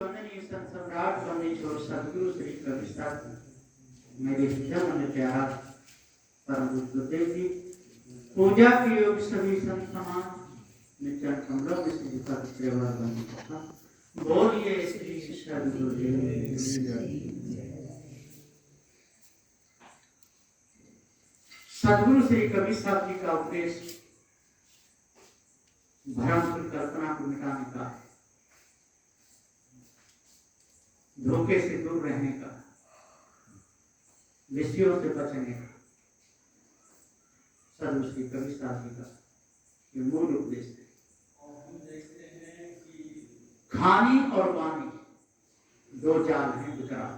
वंदनीय संत सम्राट परमेश्वर सदगुरु श्री कविशास्त्री मेरे जन्म प्यारा परम गुरुदेव जी, पूजा के योग सभी संत समाज निचन कमलों में से पद सेवा बंद बोलिए श्री सदगुरुदेव। सदगुरु श्री कविशास्त्री जी का उपदेश भ्रम की कल्पना को मिटाने का, धोखे से दूर रहने का, विषयों से बचने का सदगुरु श्री कविशास्त्री जी का ये मूल उपदेश है। खानी और वाणी दो जाल हैं गुजरात,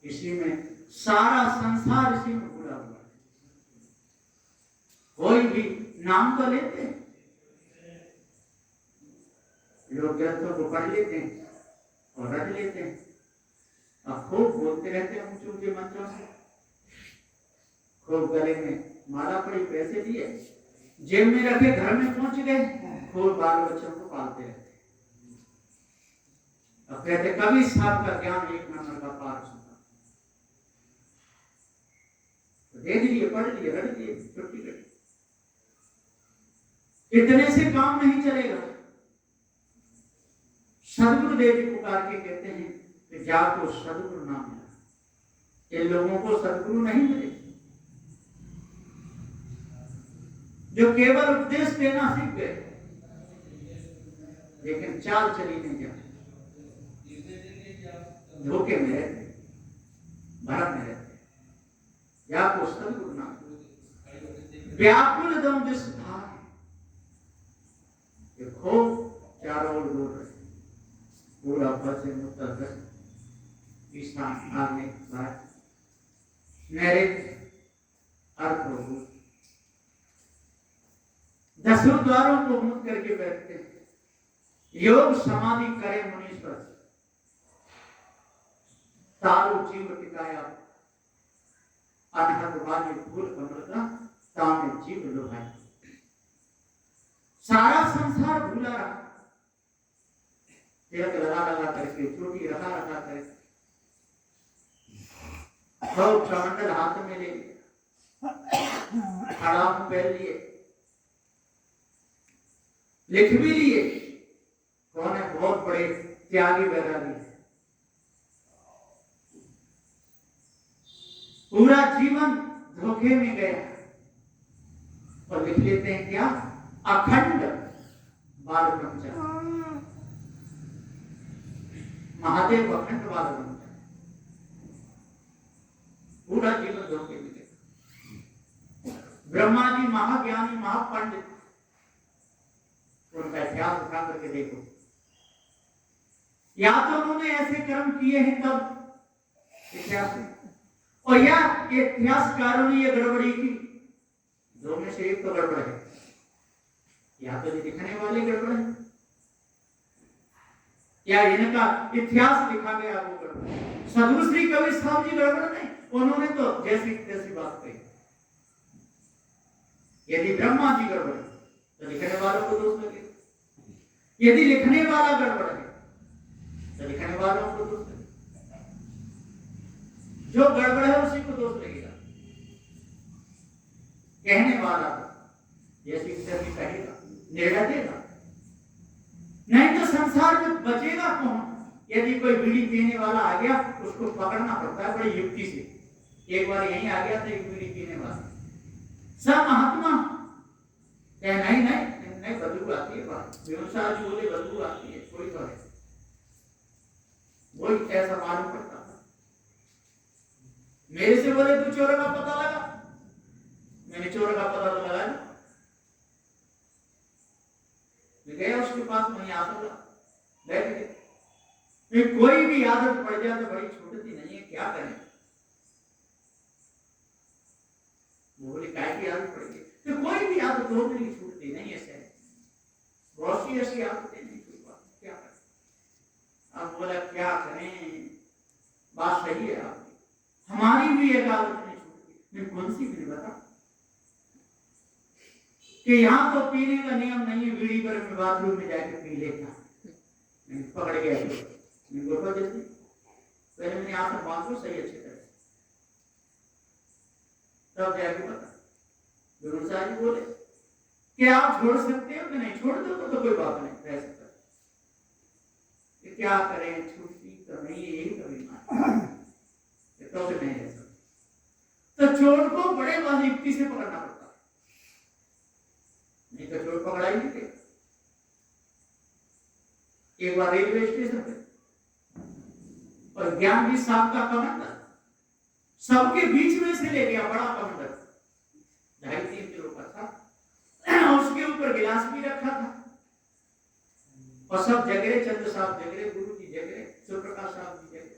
इसी में सारा संसार इसी में पूरा हुआ है। कोई भी नाम तो लेते हैं, लोग ग्रंथों को पढ़ लेते हैं और रट लेते हैं, अब खूब बोलते रहते हैं ऊंचे ऊंचे मंत्रों से, खूब गले में माला पड़ी, पैसे दिए, जेब में रखे, घर में पहुंच गए, खूब बाल बच्चों को पालते रहते। अब कहते कभी साहब का ज्ञान एक नंबर का पार सुना, तो दे दिए, पढ़ लिए, रट लिए, छुट्टी करी। इतने से काम नहीं चलेगा। सदगुरुदेव जी पुकार के कहते हैं कि जाको सदगुरु ना मिला, इन लोगों को सदगुरु नहीं मिले जो केवल उपदेश देना सीख गए लेकिन चाल चली नहीं जाती, धोखे में रहते, भरम में रहते। जाको सदगुरु ना मिला, व्याकुल दम जिस भार, ये खूब चारों ओर बोल रहे, पूरा पद से मुत्तर ईशान आने बाद मेरे अर्थ हो दसों द्वारों को मुक्त करके बैठते हैं, योग समाधि करे मुनीश्वर, तारु जीव टिकाया, अनहद वाणी फूल अमृता तामे जीव लोहाई। सारा संसार भूला रहा, तिलक लगा लगा करके, चोटी रखा रखा करके, कमंडल हाथ में ले लिया, हड़ाम पहन लिए, लिख भी लिए कौन है बहुत बड़े त्यागी वैरागी, पूरा जीवन धोखे में गया और लिख लेते हैं क्या, अखंड बाल ब्रह्मचारी, महादेव अखंड बाल ब्रह्मचारी, पूरा जीवन धोखे में गया। ब्रह्मा जी महाज्ञानी महापंडित, उनका इतिहास उठा करके देखो, या तो उन्होंने ऐसे कर्म किए हैं तब इतिहास में, और या इतिहासकारों ने ये गड़बड़ी की, दो में से एक तो गड़बड़ है, या तो लिखने वाले गड़बड़ है या इनका इतिहास लिखा गया वो गड़बड़ है। सदगुरु श्री कविशास्त्री जी गड़बड़ नहीं, उन्होंने तो जैसी तैसी बात कही। यदि ब्रह्मा जी गड़बड़ है तो लिखने वालों को दोष लगे, यदि लिखने वाला गड़बड़ है तो लिखने वालों को दोष लगे, जो गड़बड़ है उसी को दोष लगेगा। कहने वाला जैसी तैसी कहेगा, निर्णय देगा, नहीं तो संसार में बचेगा कौन। यदि कोई बीड़ी पीने वाला आ गया उसको पकड़ना पड़ता है बड़ी युक्ति से। एक बार यहीं आ गया तो एक बीड़ी पीने वाला, सब महात्मा नहीं नहीं नहीं बदबू आती है, बात व्यवसाय जो बोले बदबू आती है, कोई तो है, वही ऐसा मालूम पड़ता था। मेरे से बोले तू चोर का पता लगा, मैंने चोर का पता तो लगाया, मैं गया उसके पास, वहीं आदत बैठ गए। कोई भी आदत पड़ जाए तो बड़ी छूटती नहीं है, क्या करें। बोले काय की आदत पड़ेगी, तो कोई भी आदत हो नहीं छूटती नहीं है, बहुत सी ऐसी आदतें नहीं छूटती, क्या करें। अब बोला क्या करें, बात सही है आपकी, हमारी भी एक आदत नहीं छूटती, मैं कौन सी भी बता कि यहां तो पीने का नियम नहीं है, बीड़ी पर मैं बाथरूम में जाके पी लेता, पकड़ गया गोठो जल्दी, पहले मैंने यहाँ से बांध लो सही अच्छी तरह, तब जाके बता। गुरु साहब जी बोले कि आप छोड़ सकते हो कि नहीं, छोड़ दो तो कोई बात नहीं, रह सकता। क्या करें, छुट्टी तो नहीं, यही तो बीमार तो नहीं रह सकता। तो चोर को बड़े बारीकी से पकड़ना पड़ता है, नहीं तो चोर पकड़ा ही नहीं। एक बार रेलवे स्टेशन पे और ज्ञानवी साहब का कमांडर सबके बीच में से ले गया, बड़ा कमांडर 2.5-3 किलो का था, उसके ऊपर गिलास भी रखा था और सब जगरे, चंद्र साहब जगरे, गुरु जी जगरे, शिवप्रकाश साहब जी जगरे,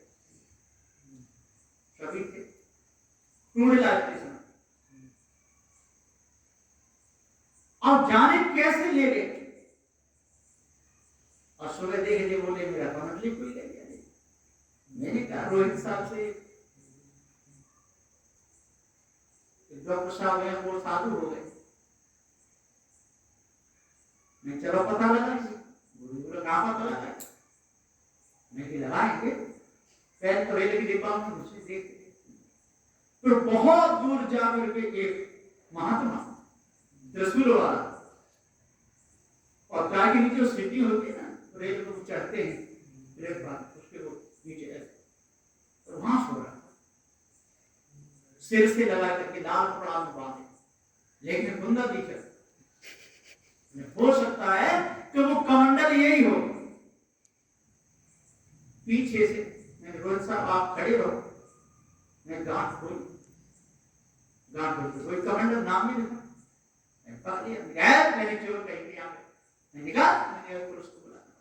सभी थे। टूडला स्टेशन और जाने कैसे ले गए, और सुबह देख के बोले मेरा कमंडली कोई ले गया। मैंने कहा रोहित साहब से, डॉक्टर साहब हैं वो साधु हो गए, मैं चलो पता लगा, गुरु कहाँ पता लगा, मैं लगाएंगे पैर तो रेल की डिब्बा में घुसे देख, तो बहुत दूर जाकर के एक महात्मा त्रिशूल वाला, और कार के नीचे जो सीटी होती है ना, रेल को चढ़ते हैं, प्लेटफार्म उसके वो नीचे है, तो वहां सो रहा, सिर से लगा करके लाल कपड़ा में बांधे, लेकिन बुंदा दिख रहा, हो सकता है कि वो कमांडर यही हो। पीछे से मैंने रोहित साहब आप खड़े रहो, मैं गांठ खोल, कोई कमांडर नाम नहीं लिखा, मैंने पकड़ लिया, मैंने चोर कहीं नहीं आ, मैं निकाल, मैंने पुलिस को बुलाया,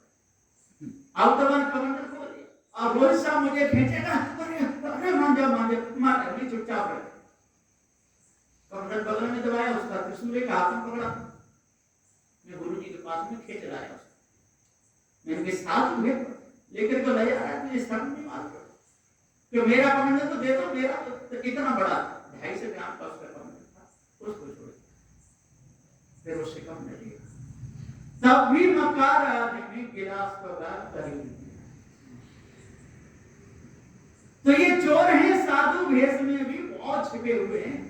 अब तो मैंने कमांडर को बोलिए, और रोहित साहब मुझे खींचेगा, अरे मान जा नहीं, चुपचाप रहे। कमांडर बगल में दबाया, उसका त्रिशूल एक हाथ में पकड़ा, मैं गुरु जी के पास में खींच लाया उसको, मैंने के साथ में लेकर के ले आ रहा है, तुझे शर्म नहीं मालूम कि मेरा कमांडर तो दे दो, मेरा तो कितना बड़ा 250 ग्राम का उसका कमांडर था, उसको छोड़ फिर उससे कम नहीं लिया, तब भी मकार आदमी गिलास को दान करेंगे। तो ये चोर हैं, साधु भेष में भी बहुत छिपे हुए हैं,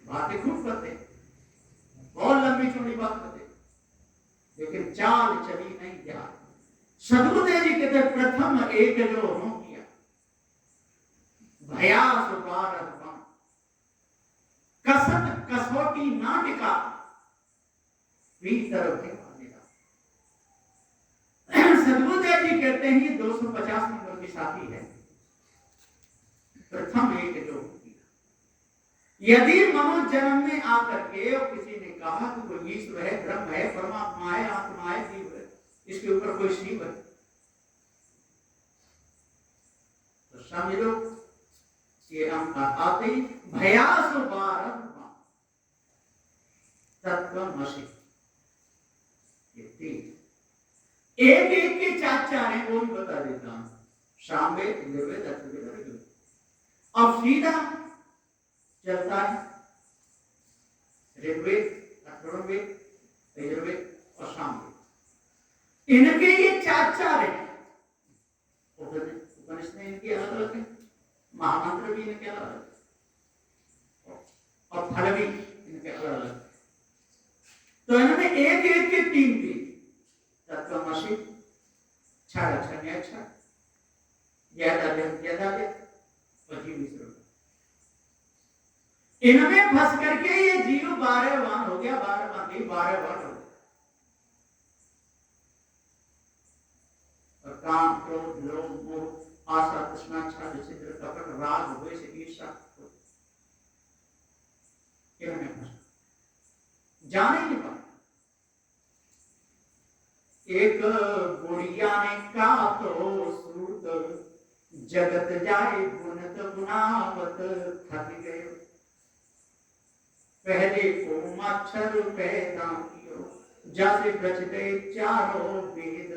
बातें खूब करते, बहुत लंबी चौड़ी बात करते, लेकिन चाल चली नहीं जा। सदगुरुदेव जी कहते प्रथम एक जो हो किया भयास बारह कसत कसौटी नाटिका भीतर सदगुरुदेव जी कहते हैं 250 नंबर की साथी है, प्रथम एक जो यदि मनुष्य जन्म में आकर के और किसी ने कहा कि कोई ईश्वर है, ब्रह्म है, परमात्मा है, आत्मा है, जीव है, इसके ऊपर कोई शिव है, तो समझ लो ये हम आते ही भयास तत्वमसि, एक एक के 4 हैं, वो भी बता देता हूं, सामवेद, यजुर्वेद, अथर्ववेद, अब सीधा चलता है ऋग्वेद, अथर्ववेद, यजुर्वेद और सामवेद, इनके ये 4 हैं, उपनिषद इनके अलग अलग है, महामंत्र भी इनके अलग अलग और फल भी इनके अलग अलग, तो इन्होंने एक एक के 3 दी, तत्वमसि, क्षर अक्षर में अक्षर, ज्यादा और जीव, इनमें फंस करके ये जीव 12 वान हो गया, 12 वान हो गया, और काम, क्रोध, लोभ, मोह, आशा, तृष्णा, छल, छिद्र, कपट, राग, द्वेष, ईर्ष्या, इनमें फंस जाने नहीं पाए। एक बुढ़िया ने कहा तो सूत, जगत जाए गुणत गुनावत, थक गए पहले को मच्छर पैदा कियो, जैसे रचते 4 वेद,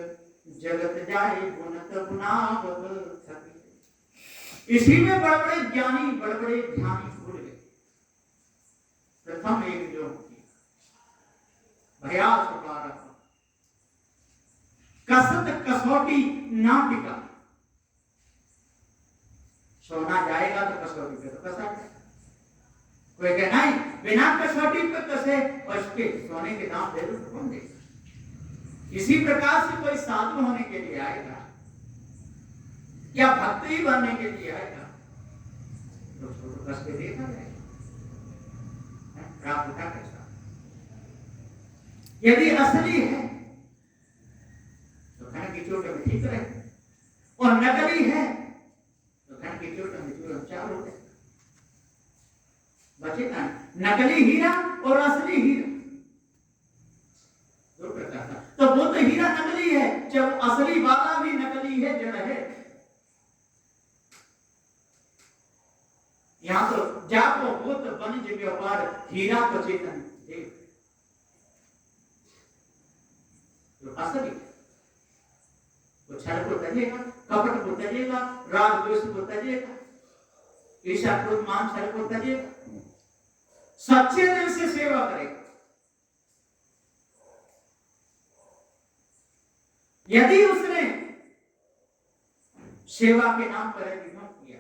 जगत जाए गुणत गुनावत, थक गए। इसी में बड़े बड़े ज्ञानी, बड़े बड़े ध्यानी भूल गए। प्रथम एक जो भयास कसत कसौटी ना टिका। सोना जाएगा तो कसौटी पे तो कसा जाएगा। कोई कहे नहीं बिना कसौटी पे कसे और इसके सोने के दाम दे दो तो कौन देगा। इसी प्रकार से कोई साधु होने के लिए आएगा या भक्त ही बनने के लिए आएगा तो उसको तो कस के देखा जाएगा प्राप्त का कैसा। यदि असली है तो घर की चोट में ठीक रहे और नकली है तो घर की चोट में चार हो गए बचेगा। नकली हीरा और असली हीरा दो प्रकार का। तो वो तो हीरा नकली है जब असली वाला भी नकली है जड़ है। यहां तो जाको भूत वनिज व्यापार हीरा तो चेतन देव जो असली वो छल को तजेगा, कपट को तजेगा, राग द्वेष को तजेगा, ईर्ष्या क्रोध मान छल को तजेगा, सच्चे दिल से सेवा करेगा। यदि उसने सेवा के नाम पर ढोंग किया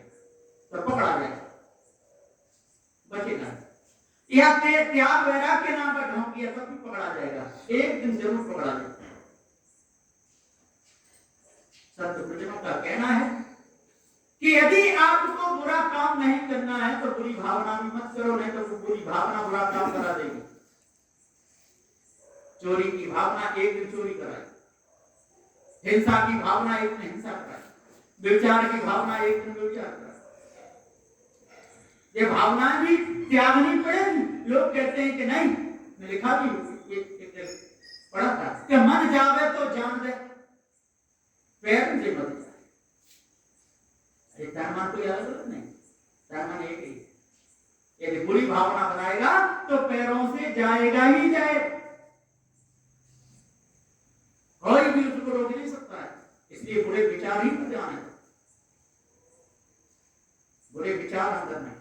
तो पकड़ा जाएगा बचेगा। या त्याग वैराग के नाम पर ढोंग किया तब भी पकड़ा जाएगा। एक दिन जरूर पकड़ा जाएगा। सत्पुरुषों का कहना है कि यदि आपको बुरा काम नहीं करना है तो बुरी भावना भी मत करो, नहीं तो बुरी भावना बुरा काम करा देगी। चोरी की भावना एक दिन चोरी कराई, हिंसा की भावना एक दिन हिंसा कराई, व्यभिचार की भावना एक दिन व्यभिचार कराई। ये भावनाएं भी त्यागनी पड़ेगी। लोग कहते हैं कि नहीं, मैं लिखा भी पढ़ा था कि मन जावे तो जान दे, पैर से मत जाए। तर्मान तो याद नहीं, तर्मान एक ही। यदि बुरी भावना बनाएगा तो पैरों से जाएगा ही जाएगा, कोई भी उसको रोक नहीं सकता है। इसलिए बुरे विचार ही मत आने दो। बुरे विचार अंदर में,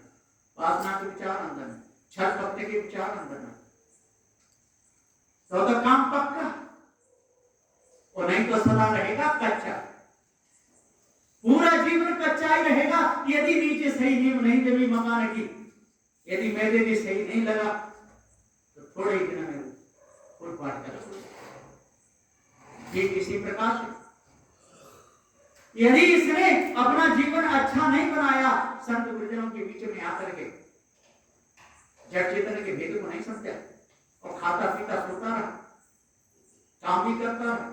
वासना के विचार अंदर में, छल कपट के विचार अंदर में, तो काम पक्का और नहीं तो सदा रहेगा कच्चा। पूरा जीवन कच्चा ही रहेगा यदि नीचे सही नींव नहीं जमी मकान की। यदि मैदे भी सही नहीं लगा तो थोड़े ही दिन में फूल फाट कर ठीक इसी प्रकार से यदि इसने अपना जीवन अच्छा नहीं बनाया, संत गुरुजनों के बीच में आकर के जड़ चेतन के भेद को नहीं समझा और खाता पीता सोता रहा, काम भी करता रहा,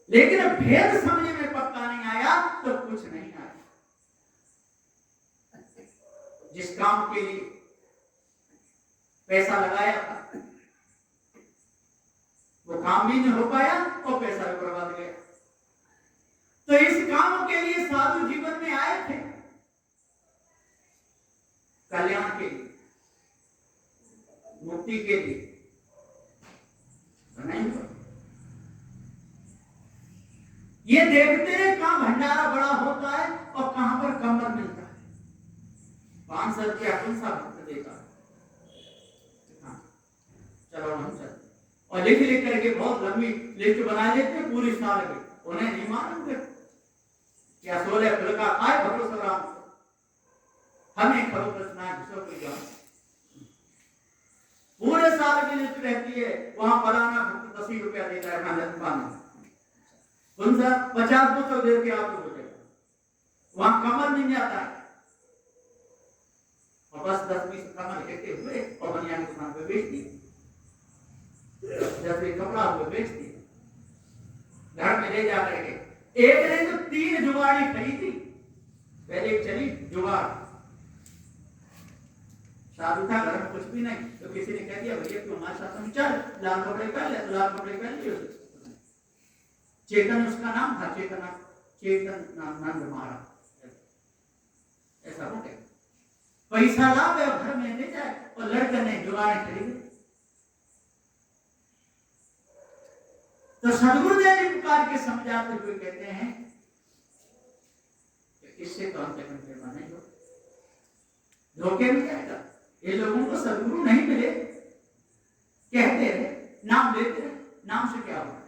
लेकिन भेद समझने में पक्का नहीं आया तो कुछ नहीं आया। जिस काम के लिए पैसा लगाया था वो काम भी नहीं हो पाया और पैसा भी बर्बाद गया। तो इस काम के लिए साधु जीवन में आए थे, कल्याण के लिए, मुक्ति के लिए, नहीं। ये देखते हैं कहां भंडारा बड़ा होता है और कहां पर कमर मिलता है। 500 रुपया कौन सा भक्त देता है? चलो हम चल और लिख करके बहुत लंबी लिस्ट बना लेते हैं पूरी साल की। उन्हें नहीं मालूम क्या 16 फल का खाए भरोसा राम, हमें खबर रचना दूसरों को जान। पूरे साल की लिस्ट रहती है, वहां फलाना भक्त 10 रुपया देता है, 50 पुस्तक दे के आपको हो जाएगा। वहां कमर नहीं आता है और बस 10-20 कमर इकट्ठे हुए और बनियान की दुकान पे बेच दिए, 10 कपड़ा हुए बेच दिए, घर में ले जाकर के एक ने तो 3 जुगाड़ी खरीदी। पहले चली जुगाड़, साधु था, घर में कुछ भी नहीं, तो किसी ने कह दिया भैया तू हमारे साथ में चल, लाल कपड़े पहन ले, तो लाल कपड़े पहन लिए। चेतन उसका नाम था, चेतन नंद महाराज। ऐसा हो गया, पैसा लाभ है घर में ले जाए और लड़के ने जुगाड़ खरीदे। तो सदगुरुदेव जी पुकार के समझाते हुए कहते हैं कि इससे तो अंत नहीं हो, धोखे में जाएगा। ये लोगों को सदगुरु नहीं मिले, कहते रहे, नाम लेते रहे, नाम से क्या होगा?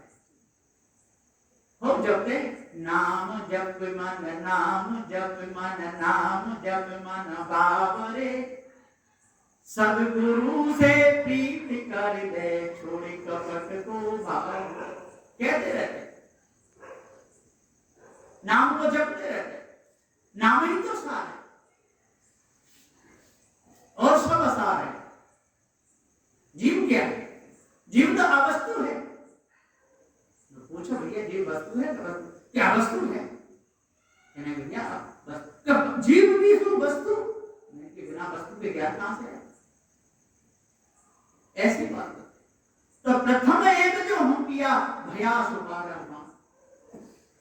खूब जपते, नाम जप मन, नाम जप मन, नाम जप मन बाबरे, सदगुरु से प्रीति कर दे, छोड़ कपट को भाव। कहते रहते, नाम को जपते रहते, नाम ही तो सार है और सब असार है। जीव क्या है? जीव तो अवस्तु है। पूछो भैया जीव वस्तु है? क्या वस्तु है? भैया जीव भी तो वस्तु के बिना वस्तु के ज्ञान कहां से है? ऐसी बात। तो प्रथम एक जो हम किया भया सुपार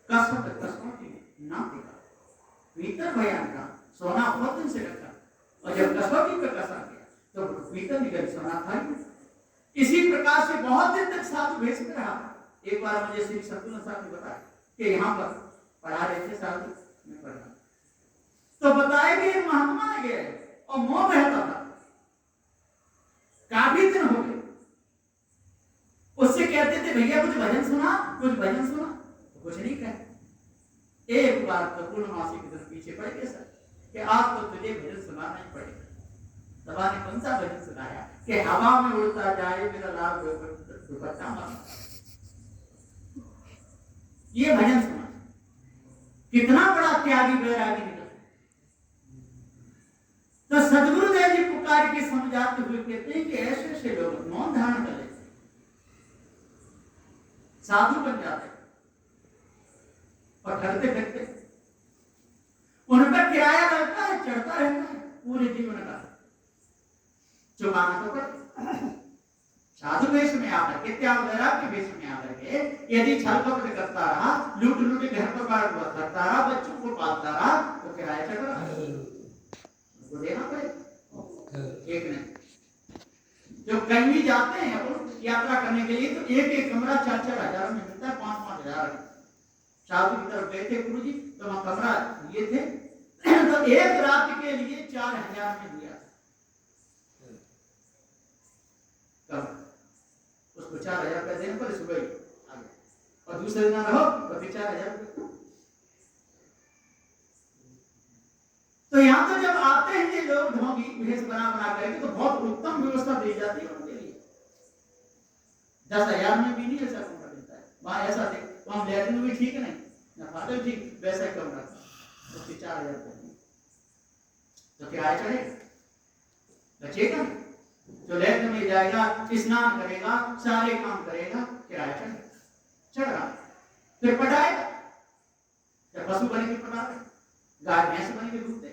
कसमत कसमती ना दिखा, भीतर भयान का सोना बहुत से रखा, और जब कसौटी पे कसा गया तो भीतर निकल सोना था। इसी प्रकार से बहुत दिन तक साधु भेष में रहा। एक बार मुझे श्री सतगुरु साहब ने बताया कि यहाँ पर पढ़ा रहे थे साधु में पढ़ा, तो बताया कि महात्मा गए और मोह बहता था, काफी दिन हो गए। उससे कहते थे भैया कुछ भजन सुना, कुछ भजन सुना, तो कुछ नहीं कहे। एक बार तो पूर्णमासी की तरफ पीछे पड़ गए सर कि आज तो तुझे भजन सुनाना ही पड़ेगा। दबा ने कौन सा भजन सुनाया कि हवा में उड़ता जाए मेरा लाभ दुपट्टा मारना, ये भजन सुना। कितना बड़ा त्यागी बैरागी निकला। तो सदगुरुदेव जी पुकार के समझाते हुए कहते हैं कि ऐसे ऐसे लोग मौन धारण कर लेते, साधु बन जाते और ठगते फिरते, उनका किराया लगता है, चढ़ता रहता है पूरे जीवन का, चुकाना तो पड़े। साधु वेश में आकर के, त्याग वैराग के वेश में आकर के यदि छल कपट करता रहा, लूट लूट घर पर बात करता रहा, बच्चों को पालता रहा, तो किराया चढ़ रहा उनको देना पड़ेगा। एक नहीं, जो कहीं भी जाते हैं अपन यात्रा करने के लिए, तो एक एक कमरा 4-4 हजार में मिलता है, 5-5 हजार। साधु की तरफ गए थे गुरु जी, तो वहां कमरा लिए थे, तो एक रात के लिए 4,000 में दिया। उसको 4,000 रुपया देने पर सुबह ही आ गया, और दूसरे दिन रहो तो फिर 4,000 रुपये। तो यहाँ तो जब आते हैं ये लोग ढोंगी भेष बना करके, तो बहुत उत्तम व्यवस्था दी जाती है उनके लिए। 10,000 में भी नहीं ऐसा कमरा मिलता है वहां, ऐसा थे वहां लैट्रिन भी ठीक नहीं, ना फाटक ठीक, वैसा ही कमरा था, उसके 4,000 रुपये। तो किराया चढ़ेगा, बचेगा। जो लैट्रिन में जाएगा, स्नान करेगा, सारे काम करेगा, किराया चढ़ रहा, फिर पटाएगा। जब पशु बने के पटा रहे, गाय भैंस बने के दूध दे,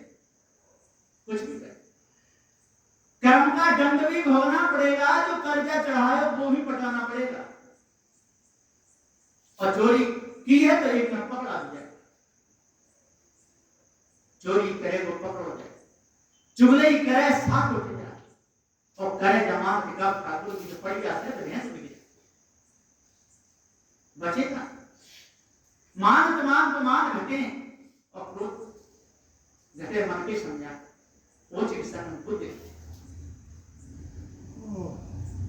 कुछ भी करे। कर्म का दंड भी भोगना पड़ेगा, जो कर्जा चढ़ाए वो भी पटाना पड़ेगा। और चोरी की है तो एक में पकड़ा जाए, चोरी करे वो पकड़ो जाए, चुगली करे साथ उठ जाए, और करे जमान के कब ठाकुर जी पड़ जाते हैं तो भैंस बिक जाए, बचेगा। मान घटे और क्रोध घटे, मन के समझा वो चिकित्सा में खुद देखते।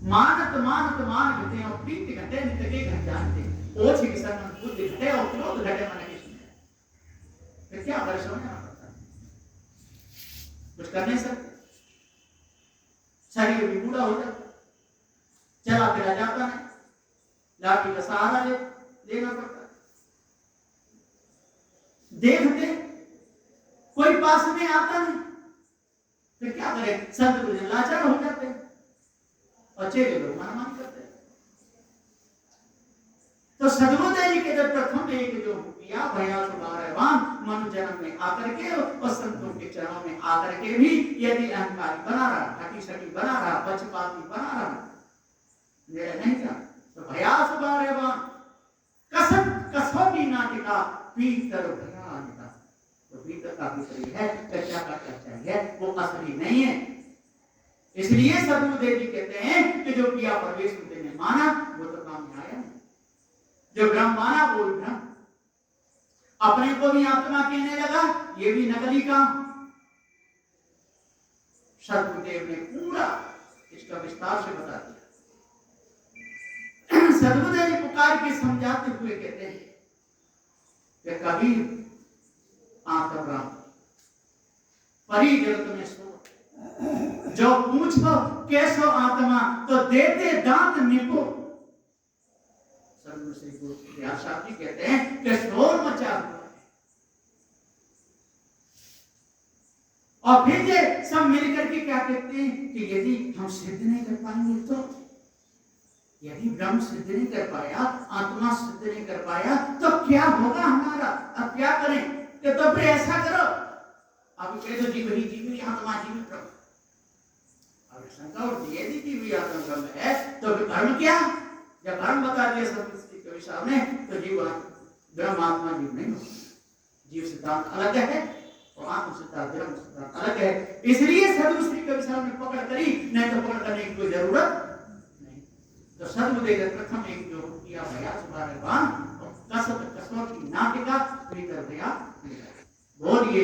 मान घटे और प्रीति घटे, नित्य के घट जानते, वो चिकित्सा में खुद घटे और क्रोध घटे, मन के समझा। फिर क्या परेशान होना पड़ता है, कुछ कर नहीं सकते, शरीर भी बूढ़ा हो जाता, चला फिरा जाता है, लाठी का सहारा लेना पड़ता। देखते कोई पास में आता नहीं, फिर क्या करे, संत गुरु लाचार हो जाते हैं और चेले लोग मनमानी करते हैं। तो सदगुरुदेव जी के जब प्रथम एक जो किया भया सुधारवान, मनु जन्म में आकर के और संतों के चरणों में आकर के भी यदि अहंकारी बना रहा, हटी सटी बना रहा, पक्षपाती बना रहा, मेरा नहीं था, तो भया सुधारवान कसौटी नाटिका पीतर भया निका। तो पीतर का भीतरी है, कच्चा का कच्चा है, वो असली नहीं है। इसलिए सदगुरुदेव जी कहते हैं कि जो किया प्रवेश ने माना वो तो काम में आया नहीं, जो ब्रह्म माना वो ब्रह्म, अपने को भी आत्मा कहने लगा, ये भी नकली काम। सदगुरुदेव ने पूरा इसका विस्तार से बता दिया। सदगुरुदेव जी पुकार के समझाते हुए कहते हैं कि कबीर आत्मा परी जगत में सो, जो पूछो कैसो आत्मा तो देते दांत निपो। सदगुरु श्री गुरु प्रयास साहब जी कहते हैं कि शोर मचा हुआ है, और फिर ये सब मिलकर के क्या कहते हैं कि यदि हम सिद्ध नहीं कर पाएंगे तो, यदि ब्रह्म सिद्ध नहीं कर पाया, आत्मा सिद्ध नहीं कर पाया, तो क्या होगा हमारा? अब क्या करें? तो फिर ऐसा करो, अब कह दो जीव ही जीव, आत्मा जीव ब्रह्म। अब शंका उठती है, यदि जीव आत्मा ब्रह्म है तो फिर धर्म क्या? जब धर्म बता दिया सब कवि साहब ने, तो जीव ब्रह्म आत्मा जीव नहीं होगा। जीव सिद्धांत अलग है और आत्म सिद्धांत ब्रह्म सिद्धांत अलग है। इसलिए सदगुरु श्री कवि साहब ने पकड़ करी, नहीं तो पकड़ करने की कोई जरूरत नहीं। तो सदगुरुदेव प्रथम एक जो किया भया सुधारवान और कसरत कसरत की नाटिका कर दिया। बोलिए